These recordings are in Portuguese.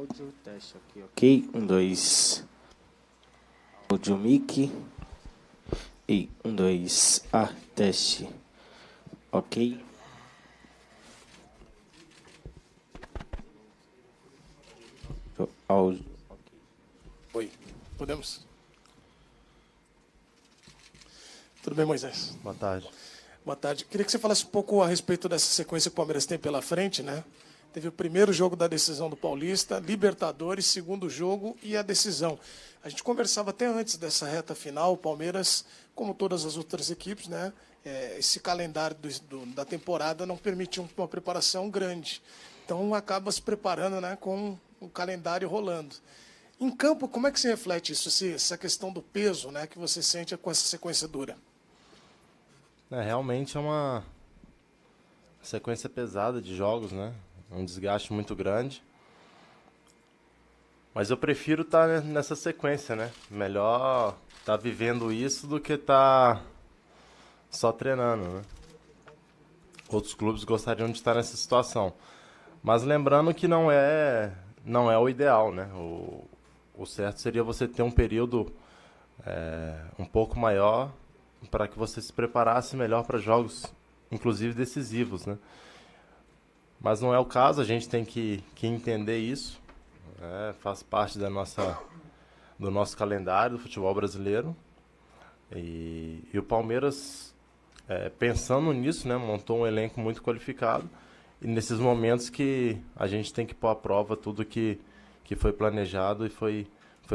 Áudio, teste aqui, ok. Um, dois. Áudio mic. E um, dois. Teste. Ok. Áudio. Oi, podemos? Tudo bem, Moisés? Boa tarde. Boa tarde. Queria que você falasse um pouco a respeito dessa sequência que o Palmeiras tem pela frente, né? Teve o primeiro jogo da decisão do Paulista, Libertadores, segundo jogo e a decisão. A gente conversava até antes dessa reta final, o Palmeiras, como todas as outras equipes, né? Esse calendário da temporada não permite uma preparação grande. Então acaba se preparando, né, com o calendário rolando. Em campo, como é que se reflete isso, essa questão do peso, né, que você sente com essa sequência dura? Realmente é uma sequência pesada de jogos, né? Um desgaste muito grande. Mas eu prefiro estar nessa sequência, né? Melhor estar vivendo isso do que estar só treinando, né? Outros clubes gostariam de estar nessa situação. Mas lembrando que não é o ideal, né? O certo seria você ter um período um pouco maior para que você se preparasse melhor para jogos, inclusive decisivos, né? Mas não é o caso, a gente tem que entender isso, faz parte do nosso calendário do futebol brasileiro. E o Palmeiras, pensando nisso, né, montou um elenco muito qualificado, e nesses momentos que a gente tem que pôr à prova tudo que foi planejado e foi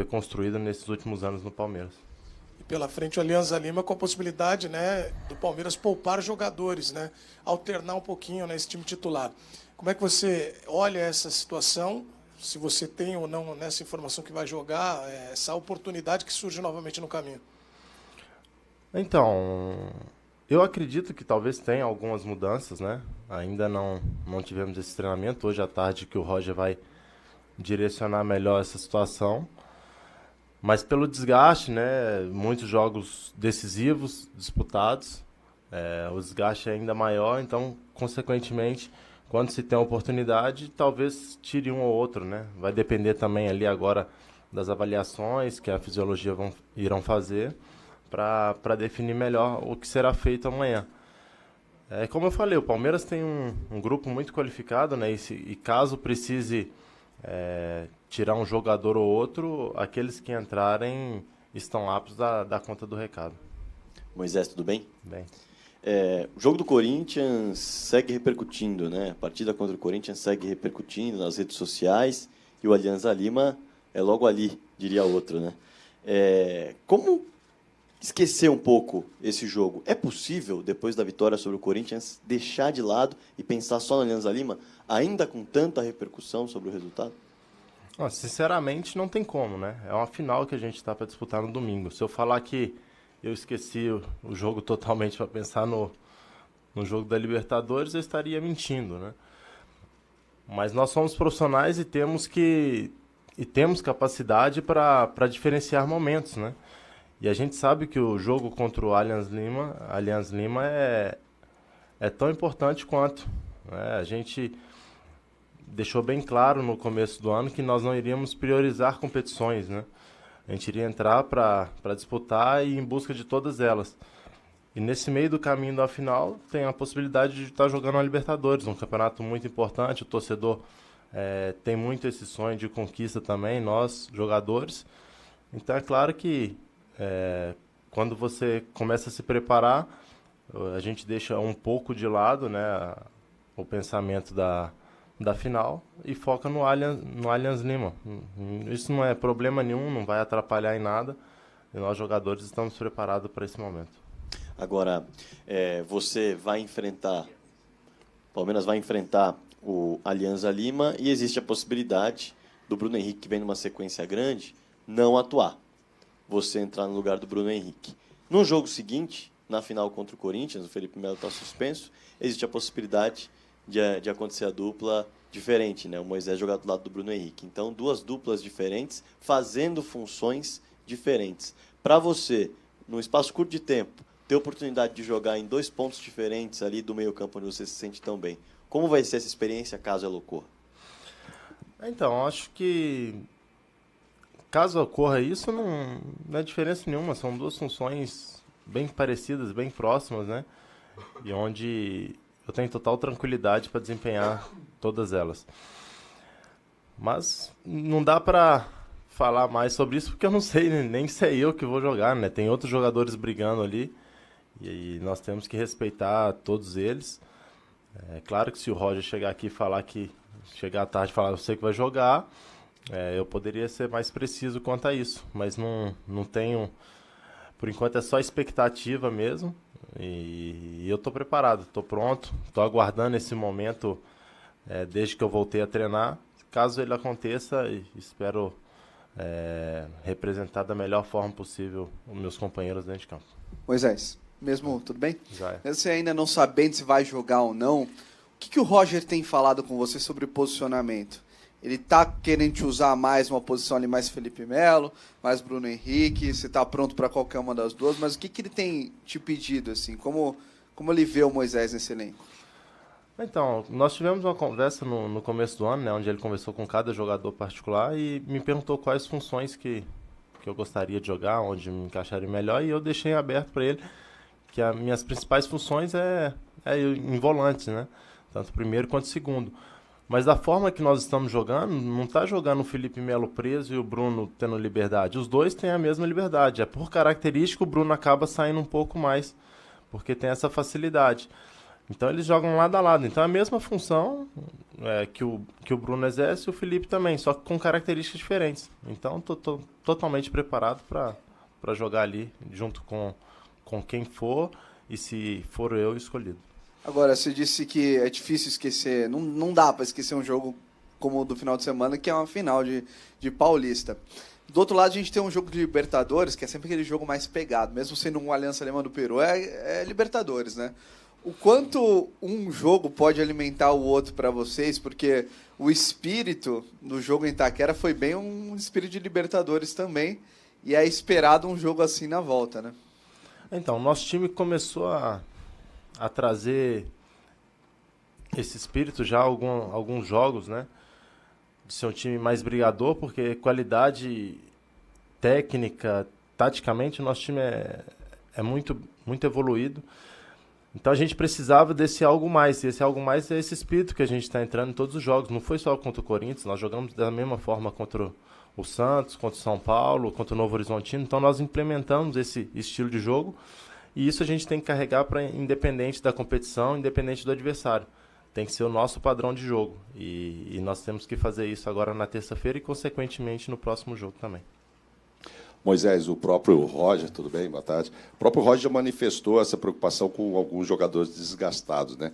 construído nesses últimos anos no Palmeiras. E pela frente o Alianza Lima com a possibilidade, né, do Palmeiras poupar jogadores, né, alternar um pouquinho nesse time titular. Como é que você olha essa situação? Se você tem ou não nessa informação que vai jogar, essa oportunidade que surge novamente no caminho? Então, eu acredito que talvez tenha algumas mudanças, né? Ainda não tivemos esse treinamento. Hoje à tarde que o Roger vai direcionar melhor essa situação. Mas pelo desgaste, né? Muitos jogos decisivos, disputados. O desgaste é ainda maior, então, consequentemente, quando se tem a oportunidade, talvez tire um ou outro, né? Vai depender também ali agora das avaliações que a fisiologia irão fazer para definir melhor o que será feito amanhã. Como eu falei, o Palmeiras tem um grupo muito qualificado, né? E caso precise tirar um jogador ou outro, aqueles que entrarem estão aptos a dar conta do recado. Moisés, tudo bem? Bem. O jogo do Corinthians segue repercutindo, né? A partida contra o Corinthians segue repercutindo nas redes sociais e o Alianza Lima é logo ali, diria outro, né? Como esquecer um pouco esse jogo? É possível, depois da vitória sobre o Corinthians, deixar de lado e pensar só no Alianza Lima, ainda com tanta repercussão sobre o resultado? Sinceramente, não tem como, né? É uma final que a gente está para disputar no domingo. Se eu falar que eu esqueci o jogo totalmente para pensar no jogo da Libertadores, eu estaria mentindo, né? Mas nós somos profissionais e temos capacidade para diferenciar momentos, né? E a gente sabe que o jogo contra o Allianz Lima é tão importante quanto, né? A gente deixou bem claro no começo do ano que nós não iríamos priorizar competições, né? A gente iria entrar para disputar e ir em busca de todas elas. E nesse meio do caminho da final, tem a possibilidade de estar jogando a Libertadores, um campeonato muito importante. O torcedor tem muito esse sonho de conquista também, nós, jogadores. Então é claro que quando você começa a se preparar, a gente deixa um pouco de lado, né, o pensamento da final e foca no Allianz Lima. Isso não é problema nenhum, não vai atrapalhar em nada. E nós, jogadores, estamos preparados para esse momento. Agora, você vai enfrentar, o Palmeiras vai enfrentar o Alianza Lima e existe a possibilidade do Bruno Henrique, que vem numa sequência grande, não atuar. Você entrar no lugar do Bruno Henrique. No jogo seguinte, na final contra o Corinthians, o Felipe Melo está suspenso, existe a possibilidade de acontecer a dupla diferente, né? O Moisés jogar do lado do Bruno Henrique. Então, duas duplas diferentes, fazendo funções diferentes. Para você, num espaço curto de tempo, ter a oportunidade de jogar em dois pontos diferentes ali do meio campo onde você se sente tão bem. Como vai ser essa experiência caso ela ocorra? Então, acho que caso ocorra isso, não é diferença nenhuma. São duas funções bem parecidas, bem próximas, né? E onde eu tenho total tranquilidade para desempenhar todas elas. Mas não dá para falar mais sobre isso porque eu não sei, nem sei eu que vou jogar, né? Tem outros jogadores brigando ali e nós temos que respeitar todos eles. É claro que se o Roger chegar aqui e falar que chegar à tarde e falar você que vai jogar, eu poderia ser mais preciso quanto a isso, mas não tenho, por enquanto é só expectativa mesmo e eu estou preparado, estou pronto, estou aguardando esse momento desde que eu voltei a treinar. Caso ele aconteça, espero representar da melhor forma possível os meus companheiros dentro de campo. Moisés, mesmo tudo bem? Já é. Mesmo você ainda não sabendo se vai jogar ou não, o que o Roger tem falado com você sobre posicionamento? Ele está querendo te usar mais uma posição ali, mais Felipe Melo, mais Bruno Henrique, você está pronto para qualquer uma das duas, mas o que ele tem te pedido, assim? Como ele vê o Moisés nesse elenco? Então, nós tivemos uma conversa no começo do ano, né, onde ele conversou com cada jogador particular e me perguntou quais funções que eu gostaria de jogar, onde me encaixaria melhor, e eu deixei aberto para ele que as minhas principais funções é em volante, né, tanto primeiro quanto segundo. Mas da forma que nós estamos jogando, não está jogando o Felipe Melo preso e o Bruno tendo liberdade. Os dois têm a mesma liberdade. Por característica, o Bruno acaba saindo um pouco mais, porque tem essa facilidade. Então eles jogam lado a lado. Então é a mesma função que o Bruno exerce e o Felipe também, só que com características diferentes. Então estou totalmente preparado para jogar ali junto com quem for e se for eu escolhido. Agora, você disse que é difícil esquecer, não dá para esquecer um jogo como o do final de semana, que é uma final de Paulista. Do outro lado, a gente tem um jogo de Libertadores, que é sempre aquele jogo mais pegado, mesmo sendo um Aliança Lima do Peru, é Libertadores, né? O quanto um jogo pode alimentar o outro para vocês, porque o espírito do jogo em Itaquera foi bem um espírito de Libertadores também, e é esperado um jogo assim na volta, né? Então, nosso time começou a trazer esse espírito já alguns jogos, né? De ser um time mais brigador, porque qualidade técnica, taticamente, o nosso time é muito, muito evoluído. Então a gente precisava desse algo mais. E esse algo mais é esse espírito que a gente está entrando em todos os jogos. Não foi só contra o Corinthians, nós jogamos da mesma forma contra o Santos, contra o São Paulo, contra o Novo Horizontino. Então nós implementamos esse estilo de jogo. E isso a gente tem que carregar para independente da competição, independente do adversário. Tem que ser o nosso padrão de jogo. E nós temos que fazer isso agora na terça-feira e, consequentemente, no próximo jogo também. Moisés, o próprio Roger, tudo bem? Boa tarde. O próprio Roger manifestou essa preocupação com alguns jogadores desgastados, né?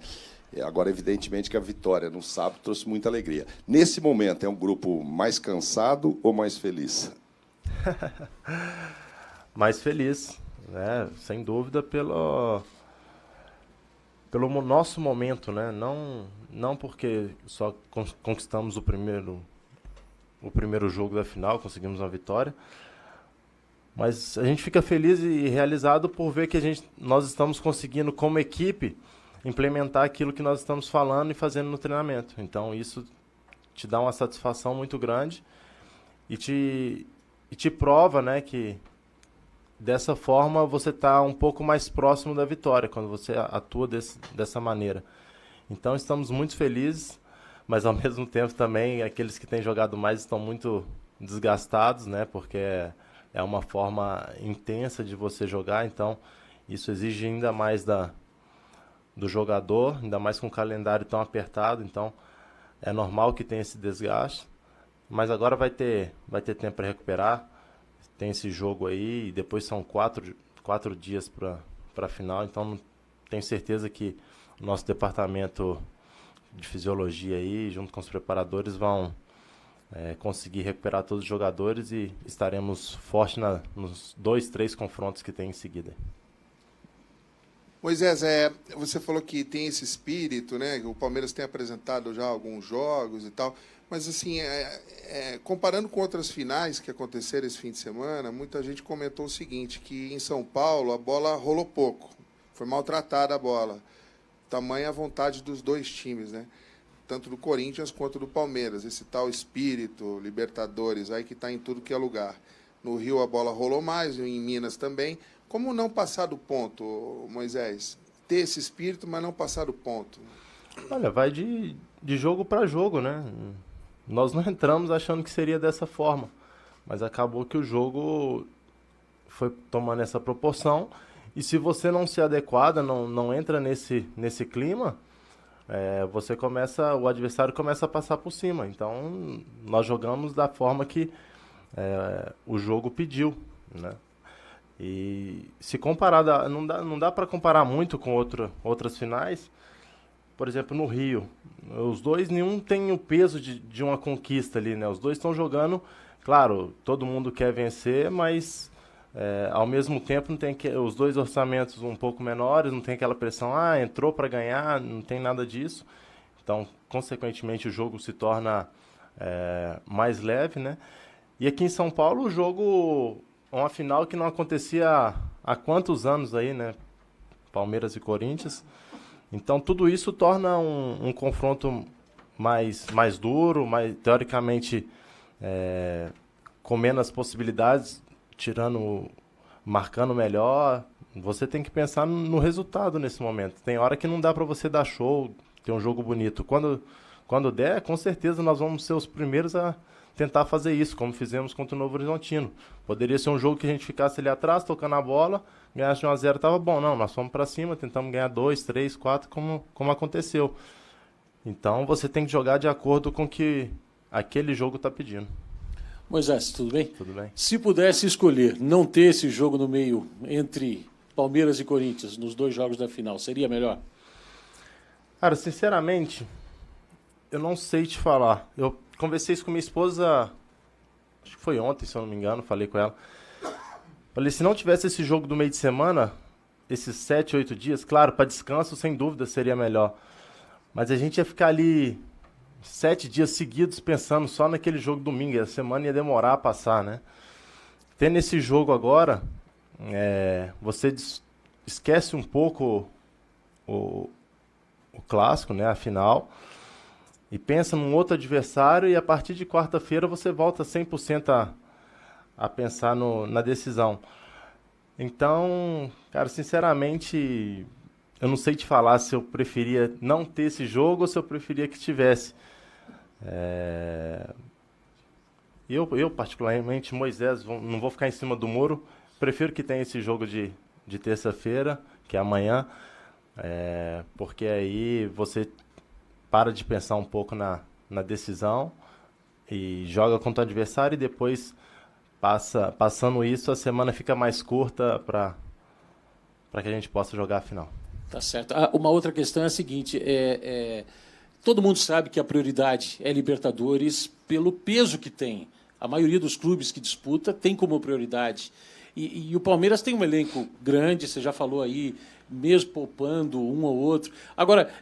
Agora, evidentemente, que a vitória no sábado trouxe muita alegria. Nesse momento, é um grupo mais cansado ou mais feliz? Mais feliz, né? Sem dúvida, pelo nosso momento, né? Não porque só conquistamos o primeiro jogo da final, conseguimos uma vitória, mas a gente fica feliz e realizado por ver que nós estamos conseguindo, como equipe, implementar aquilo que nós estamos falando e fazendo no treinamento. Então isso te dá uma satisfação muito grande e te prova, né, que dessa forma você está um pouco mais próximo da vitória, quando você atua dessa maneira. Então estamos muito felizes, mas ao mesmo tempo também aqueles que têm jogado mais estão muito desgastados, né? Porque é uma forma intensa de você jogar, então isso exige ainda mais do jogador, ainda mais com o calendário tão apertado, então é normal que tenha esse desgaste, mas agora vai ter tempo para recuperar. Tem esse jogo aí, e depois são quatro dias para a final, então tenho certeza que o nosso departamento de fisiologia aí, junto com os preparadores, vão conseguir recuperar todos os jogadores e estaremos fortes nos 2, 3 confrontos que tem em seguida. Moisés, você falou que tem esse espírito, né? O Palmeiras tem apresentado já alguns jogos e tal, mas assim, comparando com outras finais que aconteceram esse fim de semana, muita gente comentou o seguinte, que em São Paulo a bola rolou pouco, foi maltratada a bola, tamanha a vontade dos dois times, né? tanto do Corinthians quanto do Palmeiras. Esse tal espírito, Libertadores, aí que está em tudo que é lugar. No Rio a bola rolou mais, em Minas também. Como não passar do ponto, Moisés? Ter esse espírito, mas não passar do ponto. Olha, vai de jogo para jogo, né? Nós não entramos achando que seria dessa forma, mas acabou que o jogo foi tomando essa proporção, e se você não se adequada, não entra nesse clima, o adversário começa a passar por cima. Então, nós jogamos da forma que o jogo pediu, né? E se comparar, não dá para comparar muito com outras finais. Por exemplo, no Rio, os dois, nenhum tem o peso de uma conquista ali, né? Os dois estão jogando, claro, todo mundo quer vencer, mas ao mesmo tempo não tem os dois orçamentos um pouco menores, não tem aquela pressão, entrou para ganhar, não tem nada disso. Então, consequentemente, o jogo se torna mais leve, né? E aqui em São Paulo, o jogo, uma final que não acontecia há quantos anos aí, né? Palmeiras e Corinthians. Então, tudo isso torna um confronto mais duro, teoricamente com menos possibilidades, marcando melhor. Você tem que pensar no resultado nesse momento. Tem hora que não dá para você dar show, ter um jogo bonito. Quando der, com certeza nós vamos ser os primeiros a tentar fazer isso, como fizemos contra o Novo Horizontino. Poderia ser um jogo que a gente ficasse ali atrás, tocando a bola, ganhasse de 1-0, estava bom. Não, nós fomos para cima, tentamos ganhar 2, 3, 4, como aconteceu. Então, você tem que jogar de acordo com o que aquele jogo está pedindo. Moisés, tudo bem? Tudo bem. Se pudesse escolher não ter esse jogo no meio entre Palmeiras e Corinthians nos 2 jogos da final, seria melhor? Cara, sinceramente, eu não sei te falar. Eu conversei isso com minha esposa, acho que foi ontem, se eu não me engano, falei com ela. Falei, se não tivesse esse jogo do meio de semana, esses 7, 8 dias, claro, para descanso, sem dúvida, seria melhor. Mas a gente ia ficar ali 7 dias seguidos pensando só naquele jogo domingo, e a semana ia demorar a passar, né? Tendo esse jogo agora, você esquece um pouco o clássico, né, a final, e pensa num outro adversário, e a partir de quarta-feira você volta 100% a pensar na decisão. Então, cara, sinceramente, eu não sei te falar se eu preferia não ter esse jogo ou se eu preferia que tivesse. Eu particularmente, Moisés, não vou ficar em cima do muro, prefiro que tenha esse jogo de terça-feira, que é amanhã, porque aí você para de pensar um pouco na decisão e joga contra o adversário, e depois, passando isso, a semana fica mais curta para que a gente possa jogar a final. Tá certo. Uma outra questão é a seguinte, todo mundo sabe que a prioridade é Libertadores pelo peso que tem. A maioria dos clubes que disputa tem como prioridade. E o Palmeiras tem um elenco grande, você já falou aí, mesmo poupando um ou outro. Agora,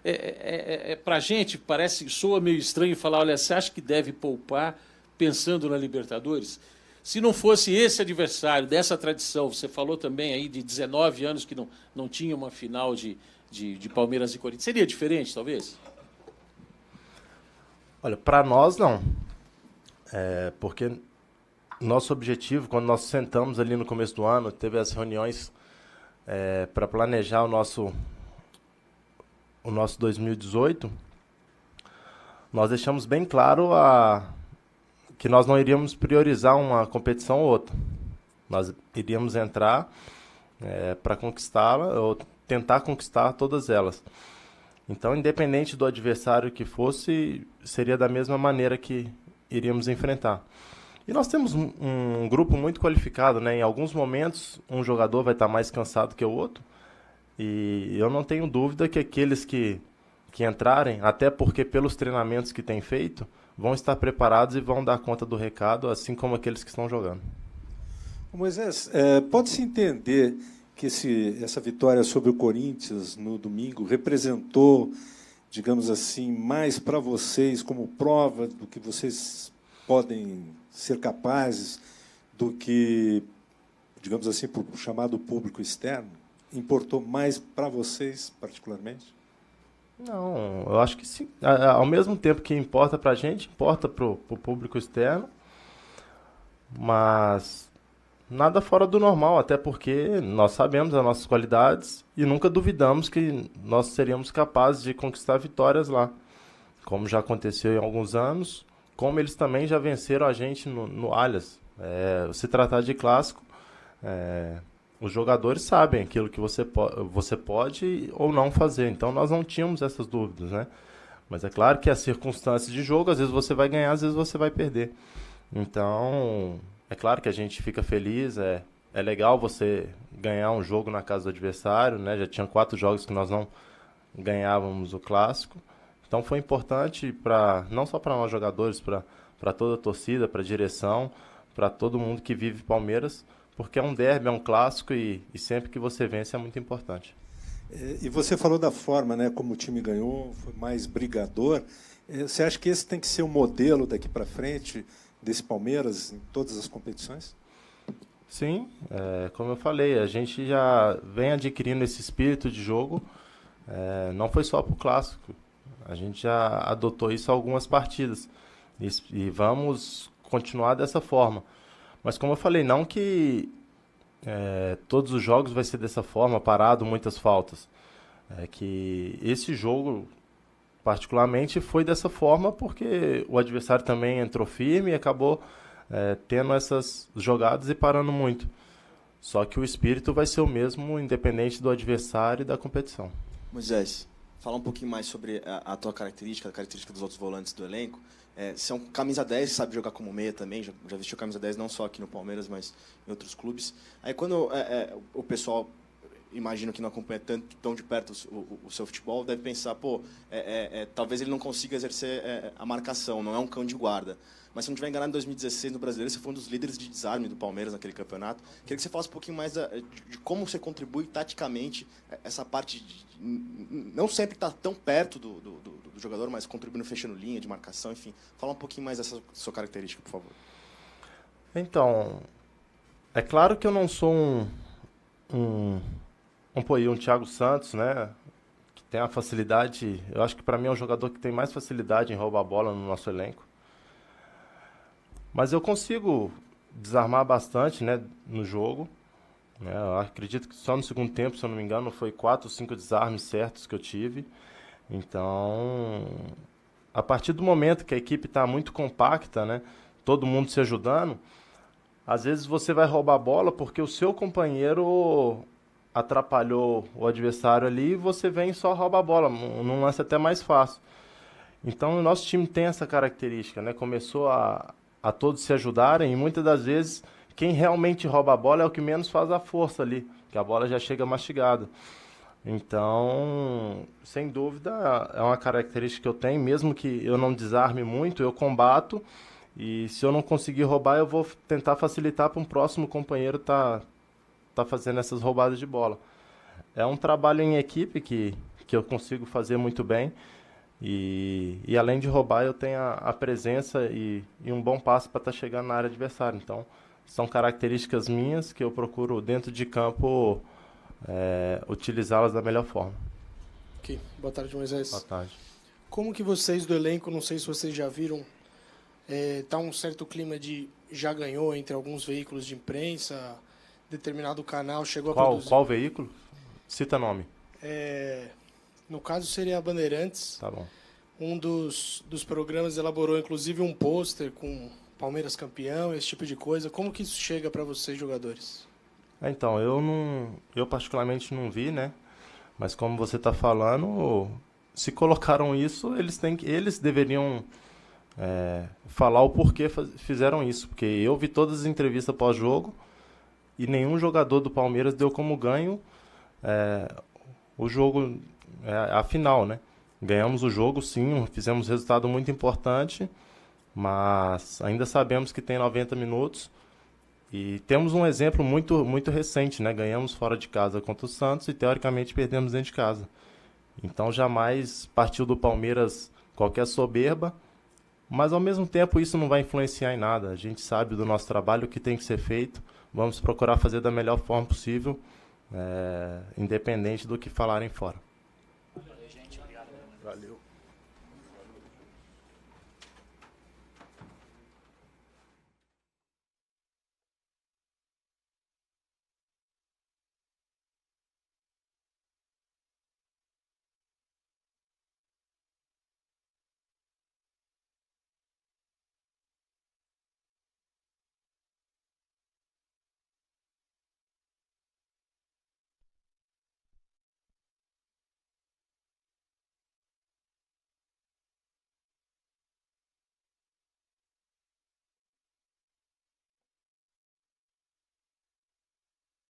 para a gente, soa meio estranho falar, olha, você acha que deve poupar pensando na Libertadores? Se não fosse esse adversário, dessa tradição, você falou também aí de 19 anos que não tinha uma final de Palmeiras e Corinthians, seria diferente, talvez? Olha, para nós não. Porque nosso objetivo, quando nós sentamos ali no começo do ano, teve as reuniões para planejar o nosso 2018, nós deixamos bem claro que nós não iríamos priorizar uma competição ou outra. Nós iríamos entrar para conquistá-la, ou tentar conquistar todas elas. Então, independente do adversário que fosse, seria da mesma maneira que iríamos enfrentar. E nós temos um grupo muito qualificado, né? Em alguns momentos, um jogador vai estar mais cansado que o outro, e eu não tenho dúvida que aqueles que entrarem, até porque pelos treinamentos que têm feito, vão estar preparados e vão dar conta do recado, assim como aqueles que estão jogando. Moisés, pode-se entender que essa vitória sobre o Corinthians no domingo representou, digamos assim, mais para vocês como prova do que vocês podem ser capazes do que, digamos assim, para o chamado público externo? Importou mais para vocês, particularmente? Não, eu acho que sim. Ao mesmo tempo que importa para a gente, importa para o público externo, mas nada fora do normal, até porque nós sabemos as nossas qualidades e nunca duvidamos que nós seríamos capazes de conquistar vitórias lá, como já aconteceu em alguns anos, como eles também já venceram a gente no Allianz. Se tratar de clássico, os jogadores sabem aquilo que você pode ou não fazer. Então, nós não tínhamos essas dúvidas, né? Mas é claro que as circunstâncias de jogo, às vezes você vai ganhar, às vezes você vai perder. Então, é claro que a gente fica feliz. É legal você ganhar um jogo na casa do adversário, né? Já tinha 4 jogos que nós não ganhávamos o clássico. Então, foi importante, não só para nós jogadores, para toda a torcida, para a direção, para todo mundo que vive Palmeiras, porque é um derby, é um clássico e sempre que você vence é muito importante. E você falou da forma, né, como o time ganhou, foi mais brigador. Você acha que esse tem que ser o modelo daqui para frente desse Palmeiras em todas as competições? Sim, como eu falei, a gente já vem adquirindo esse espírito de jogo, não foi só para o clássico, a gente já adotou isso em algumas partidas e vamos continuar dessa forma. Mas como eu falei, não que todos os jogos vai ser dessa forma, parado, muitas faltas. É que esse jogo, particularmente, foi dessa forma porque o adversário também entrou firme e acabou tendo essas jogadas e parando muito. Só que o espírito vai ser o mesmo, independente do adversário e da competição. Moisés, fala um pouquinho mais sobre a tua característica, a característica dos outros volantes do elenco. Você é um camisa 10, sabe jogar como meia também, já vestiu camisa 10 não só aqui no Palmeiras, mas em outros clubes. Aí quando o pessoal, imagino que não acompanha tão de perto o seu futebol, deve pensar, talvez ele não consiga exercer a marcação, não é um cão de guarda. Mas se não estiver enganado, em 2016, no Brasileiro, você foi um dos líderes de desarme do Palmeiras naquele campeonato. Queria que você falasse um pouquinho mais de como você contribui taticamente essa parte não sempre estar tão perto do jogador, mas contribuindo fechando linha, de marcação, enfim. Fala um pouquinho mais dessa sua característica, por favor. Então, é claro que eu não sou um Thiago Santos, né? Que tem a facilidade. Eu acho que para mim é um jogador que tem mais facilidade em roubar a bola no nosso elenco. Mas eu consigo desarmar bastante, né, no jogo. Eu acredito que só no segundo tempo, se eu não me engano, foi 4 ou 5 desarmes certos que eu tive. Então, a partir do momento que a equipe está muito compacta, né, todo mundo se ajudando, às vezes você vai roubar a bola porque o seu companheiro atrapalhou o adversário ali e você vem e só rouba a bola, num lance até mais fácil. Então, o nosso time tem essa característica, né, começou a todos se ajudarem e muitas das vezes quem realmente rouba a bola é o que menos faz a força ali, que a bola já chega mastigada. Então, sem dúvida, é uma característica que eu tenho, mesmo que eu não desarme muito, eu combato e se eu não conseguir roubar, eu vou tentar facilitar para um próximo companheiro tá fazendo essas roubadas de bola. É um trabalho em equipe que eu consigo fazer muito bem. E além de roubar, eu tenho a presença e um bom passe para estar chegando na área adversária. Então, são características minhas que eu procuro, dentro de campo, utilizá-las da melhor forma. Ok. Boa tarde, Moisés. Boa tarde. Como que vocês do elenco, não sei se vocês já viram, tá um certo clima de já ganhou entre alguns veículos de imprensa, determinado canal chegou a produzir... Qual veículo? Cita nome. No caso, seria a Bandeirantes. Tá bom. Um dos programas elaborou, inclusive, um pôster com Palmeiras campeão, esse tipo de coisa. Como que isso chega para vocês, jogadores? Então, eu particularmente não vi, né? Mas como você está falando, se colocaram isso, eles deveriam falar o porquê fizeram isso. Porque eu vi todas as entrevistas pós-jogo e nenhum jogador do Palmeiras deu como ganho o jogo... a final, né? Ganhamos o jogo, sim, fizemos um resultado muito importante, mas ainda sabemos que tem 90 minutos e temos um exemplo muito, muito recente, né? Ganhamos fora de casa contra o Santos e teoricamente perdemos dentro de casa. Então jamais partiu do Palmeiras qualquer soberba, mas ao mesmo tempo isso não vai influenciar em nada. A gente sabe do nosso trabalho, o que tem que ser feito, vamos procurar fazer da melhor forma possível, independente do que falarem fora. Valeu.